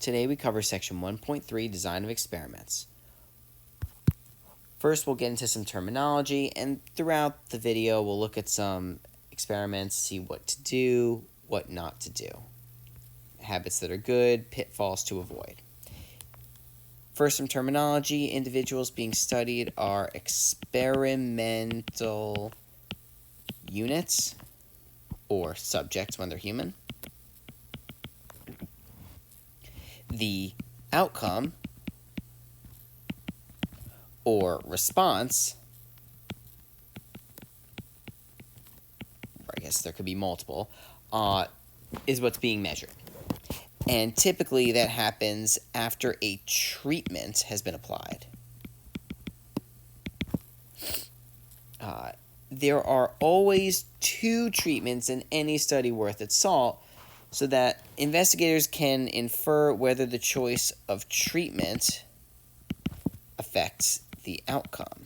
Today we cover section 1.3, Design of Experiments. First, we'll get into some terminology, and throughout the video, we'll look at some experiments, see what to do, what not to do. Habits that are good, pitfalls to avoid. First, some terminology. Individuals being studied are experimental units, or subjects when they're human. The outcome, or response, or I guess there could be multiple, is what's being measured. And typically that happens after a treatment has been applied. There are always two treatments in any study worth its salt, so that investigators can infer whether the choice of treatment affects the outcome.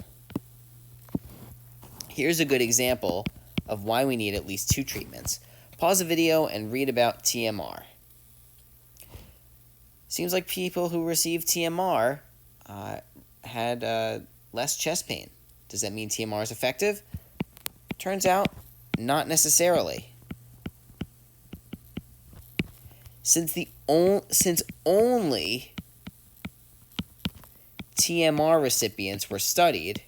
Here's a good example of why we need at least two treatments. Pause the video and read about TMR. Seems like people who received TMR had less chest pain. Does that mean TMR is effective? Turns out, not necessarily. Since only TMR recipients were studied,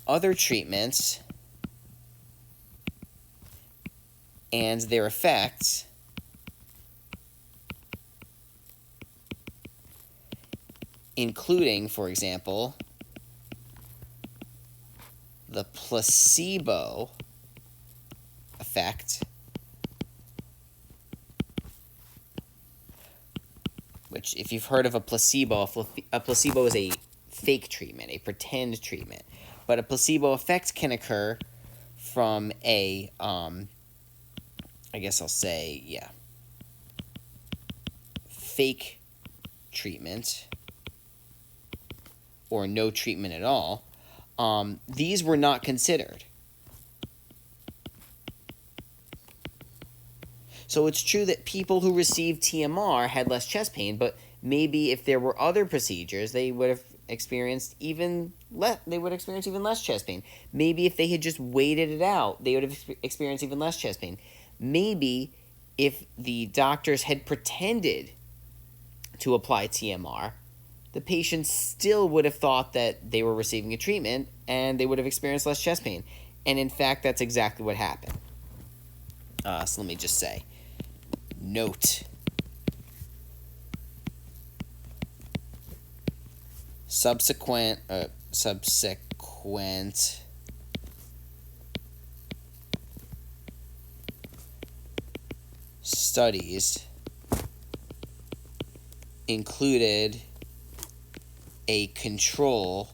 other treatments and their effects including, for example, the placebo effect, which, if you've heard of a placebo is a fake treatment, a pretend treatment. But a placebo effect can occur from a, fake treatment, or no treatment at all. These were not considered. So it's true that people who received TMR had less chest pain, but maybe if there were other procedures, they would have experienced even less chest pain. Maybe if they had just waited it out, they would have experienced even less chest pain. Maybe if the doctors had pretended to apply TMR, the patient still would have thought that they were receiving a treatment and they would have experienced less chest pain. And in fact, that's exactly what happened. So let me just say, note, subsequent studies included a control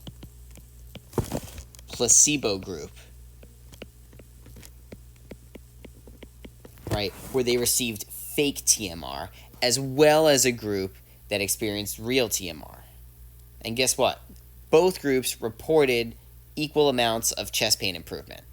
placebo group, right, where they received fake TMR, as well as a group that experienced real TMR. And guess what? Both groups reported equal amounts of chest pain improvement.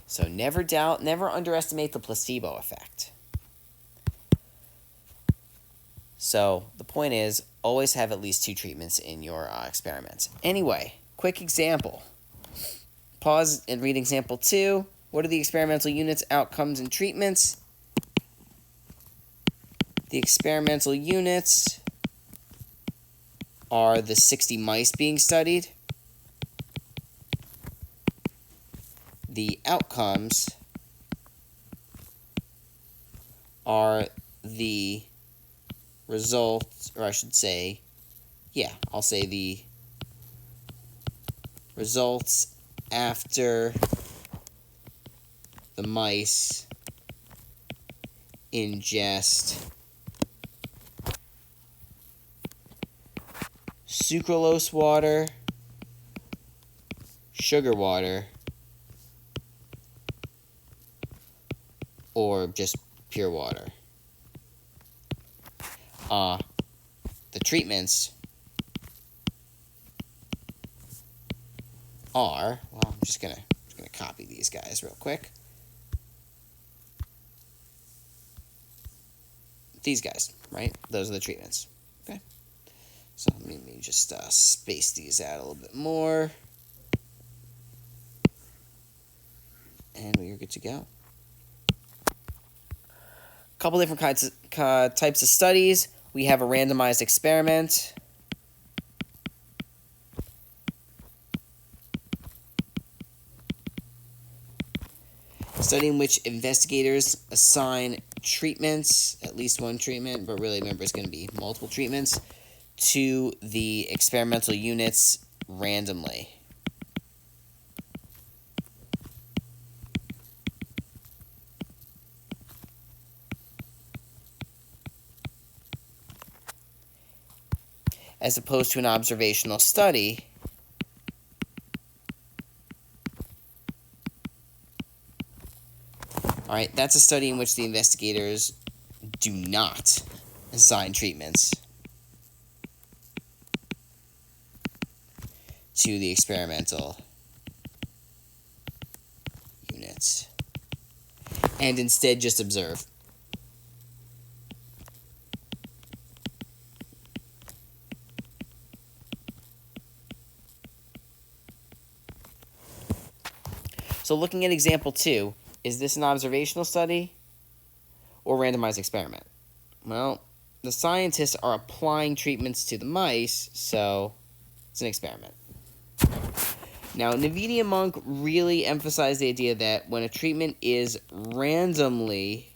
So never underestimate the placebo effect. So the point is, always have at least two treatments in your experiments. Anyway, quick example. Pause and read example 2. What are the experimental units, outcomes, and treatments? The experimental units are the 60 mice being studied. The outcomes are the results, or I should say, I'll say the results after the mice ingest sucralose water, sugar water, or just pure water. The treatments are, well, I'm just gonna copy these guys real quick. These guys, right? Those are the treatments. Okay. So let me just space these out a little bit more. And we are good to go. A couple different types of studies. We have a randomized experiment. A study in which investigators assign treatments, at least one treatment, but really remember it's going to be multiple treatments, to the experimental units randomly. As opposed to an observational study, all right, that's a study in which the investigators do not assign treatments to the experimental units and instead just observe. So looking at example 2, is this an observational study or randomized experiment? Well, the scientists are applying treatments to the mice, so it's an experiment. Now, Navidi and Monk really emphasize the idea that when a treatment is randomly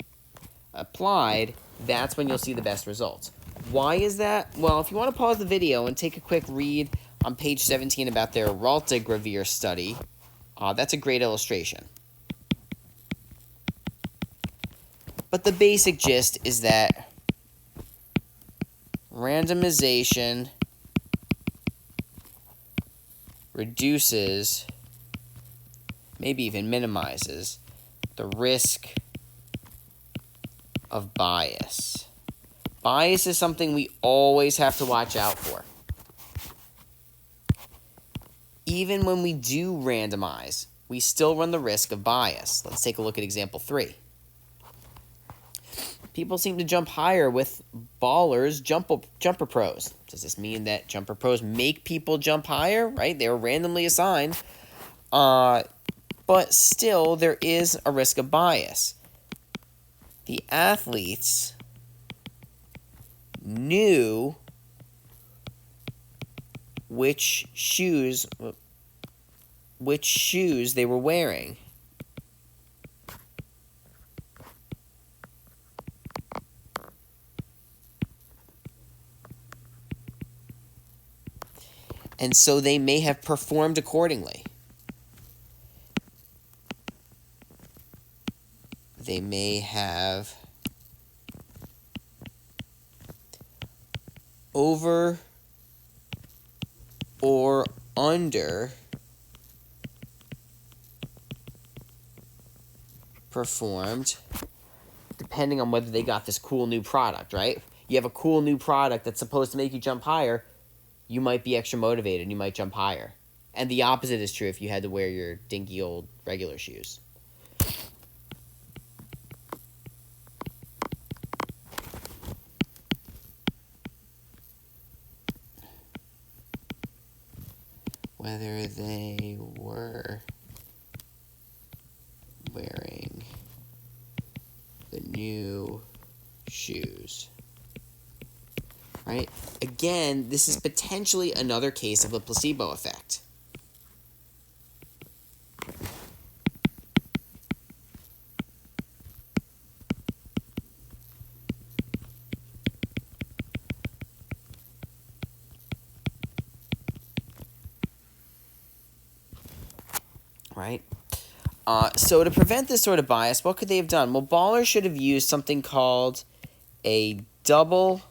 applied, that's when you'll see the best results. Why is that? Well, if you want to pause the video and take a quick read on page 17 about their Ralta-Gravier study, that's a great illustration. But the basic gist is that randomization reduces, maybe even minimizes, the risk of bias. Bias is something we always have to watch out for. Even when we do randomize, we still run the risk of bias. Let's take a look at example 3. People seem to jump higher with Baller's jumper pros. Does this mean that jumper pros make people jump higher, right? They were randomly assigned. But still, there is a risk of bias. The athletes knew which shoes they were wearing. And so they may have performed accordingly. They may have over or under performed, depending on whether they got this cool new product, right? You have a cool new product that's supposed to make you jump higher, you might be extra motivated and you might jump higher. And the opposite is true if you had to wear your dinky old regular shoes. Whether they were wearing the new shoes. Right? Again, this is potentially another case of a placebo effect. Right? So to prevent this sort of bias, what could they have done? Well, Baller should have used something called a double-blind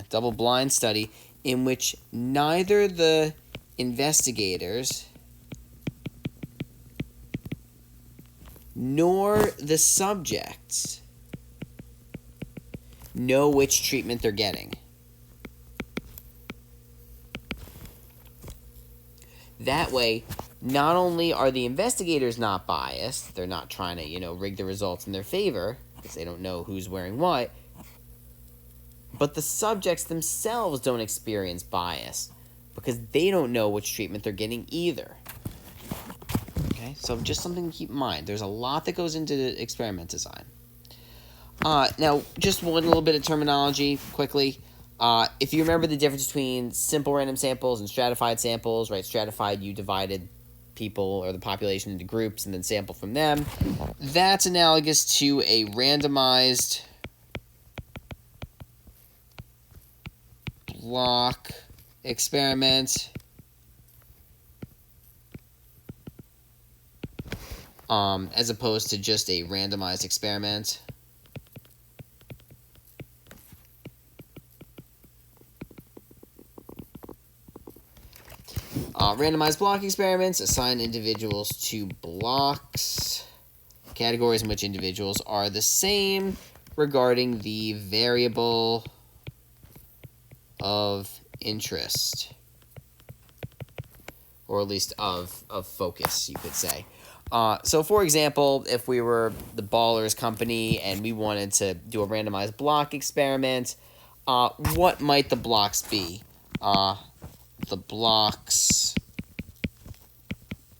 double-blind study in which neither the investigators nor the subjects know which treatment they're getting. That way, not only are the investigators not biased, they're not trying to, rig the results in their favor, because they don't know who's wearing what, but the subjects themselves don't experience bias, because they don't know which treatment they're getting either. Okay, so just something to keep in mind. There's a lot that goes into experiment design. Now, just one little bit of terminology, quickly. If you remember the difference between simple random samples and stratified samples, right? Stratified, you divided people or the population into groups and then sample from them. That's analogous to a randomized block experiment. As opposed to just a randomized experiment. Randomized block experiments assign individuals to blocks, categories in which individuals are the same regarding the variable of interest, or at least of focus, you could say. So, for example, if we were the Ballers Company and we wanted to do a randomized block experiment, what might the blocks be? The blocks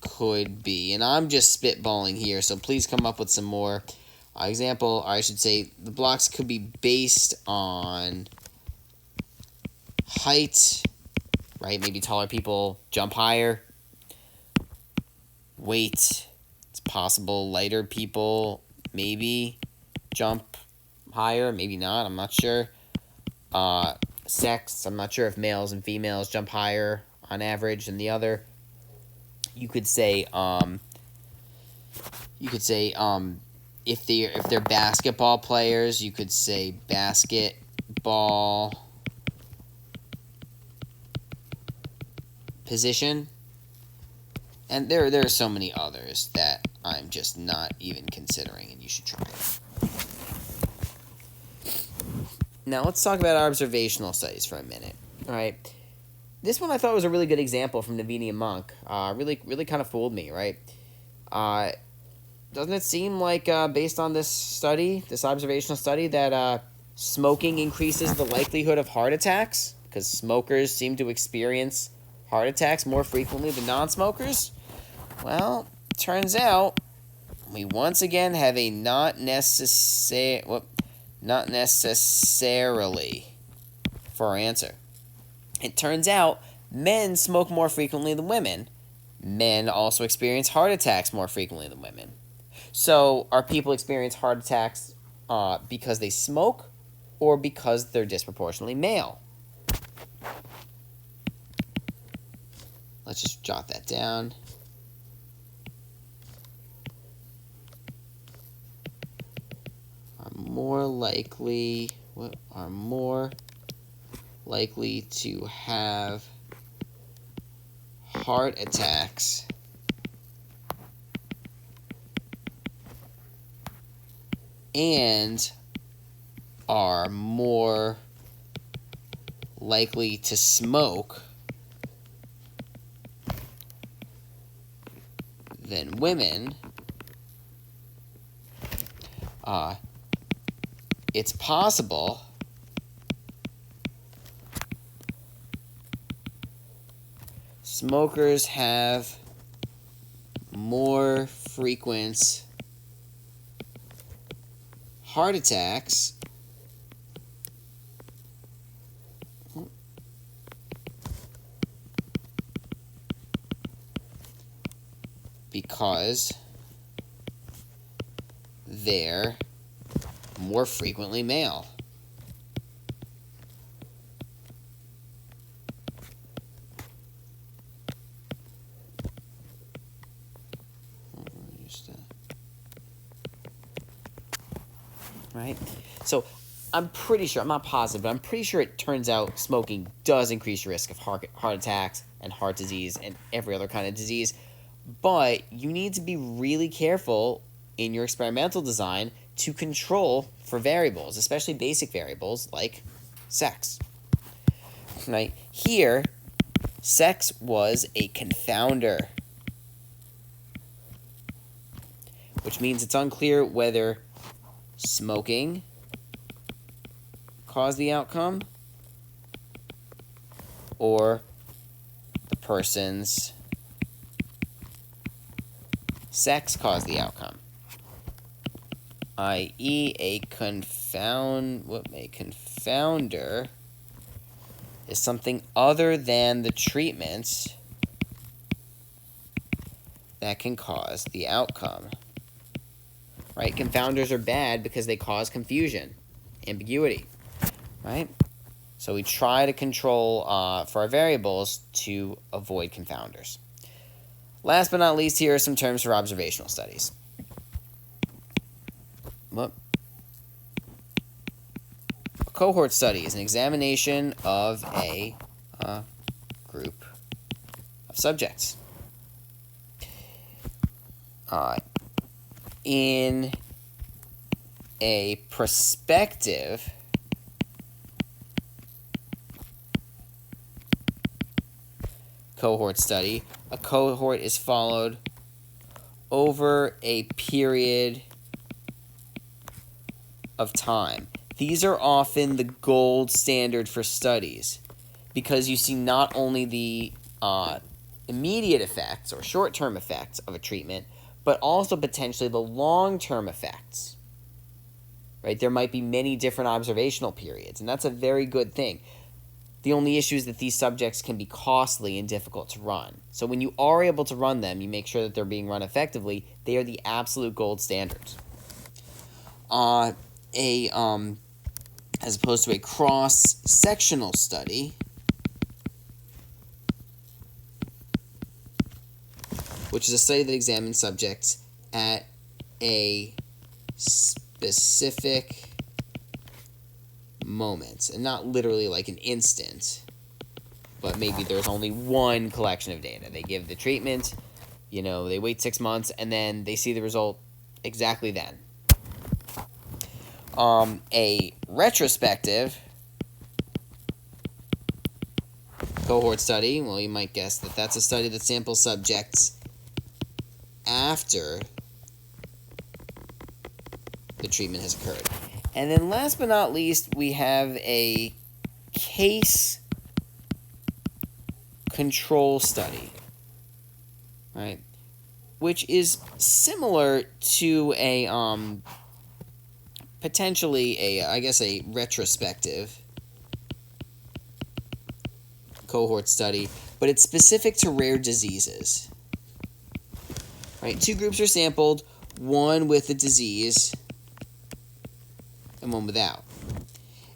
could be, and I'm just spitballing here, so please come up with some more example, or I should say the blocks could be based on height, right? Maybe taller people jump higher. Weight, it's possible lighter people maybe jump higher, maybe not, I'm not sure. Sex, I'm not sure if males and females jump higher on average than the other. You could say if they're basketball players, you could say basketball position. And there are so many others that I'm just not even considering, and you should try it. Now let's talk about observational studies for a minute. All right, this one I thought was a really good example from Navini and Monk. Really kind of fooled me, right? Doesn't it seem like based on this observational study, that smoking increases the likelihood of heart attacks? Because smokers seem to experience heart attacks more frequently than non-smokers. Well, turns out we once again have a not necessarily for our answer. It turns out men smoke more frequently than women. Men also experience heart attacks more frequently than women. So, are people experience heart attacks because they smoke or because they're disproportionately male? Let's just jot that down. Are more likely to have heart attacks and are more likely to smoke than women. It's possible smokers have more frequent heart attacks because they're more frequently male. Right? So I'm pretty sure, I'm not positive, but I'm pretty sure it turns out smoking does increase your risk of heart attacks and heart disease and every other kind of disease. But you need to be really careful in your experimental design to control for variables, especially basic variables like sex. Right? Here, sex was a confounder, which means it's unclear whether smoking caused the outcome or the person's sex caused the outcome, i.e. a confounder is something other than the treatments that can cause the outcome. Right? Confounders are bad because they cause confusion, ambiguity. Right? So we try to control for our variables to avoid confounders. Last but not least, here are some terms for observational studies. A cohort study is an examination of a group of subjects. In a prospective cohort study, a cohort is followed over a period of time. These are often the gold standard for studies because you see not only the immediate effects or short-term effects of a treatment, but also potentially the long-term effects. Right? There might be many different observational periods, and that's a very good thing. The only issue is that these subjects can be costly and difficult to run. So when you are able to run them, you make sure that they're being run effectively. They are the absolute gold standards. As opposed to a cross-sectional study, which is a study that examines subjects at a specific moment, and not literally like an instant, but maybe there's only one collection of data. They give the treatment, they wait 6 months, and then they see the result exactly then. A retrospective cohort study, well, you might guess that that's a study that samples subjects after the treatment has occurred. And then last but not least, we have a case control study, right? Which is similar to a potentially a retrospective cohort study, but it's specific to rare diseases. Right? 2 groups are sampled, one with a disease and one without.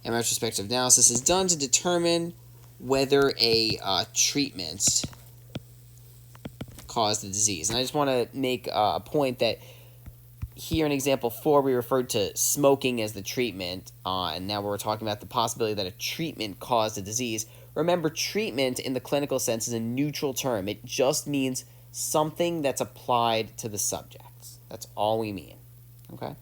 And retrospective analysis is done to determine whether a treatment caused the disease. And I just want to make a point that here in example 4, we referred to smoking as the treatment, and now we're talking about the possibility that a treatment caused a disease. Remember, treatment in the clinical sense is a neutral term. It just means something that's applied to the subjects. That's all we mean. Okay?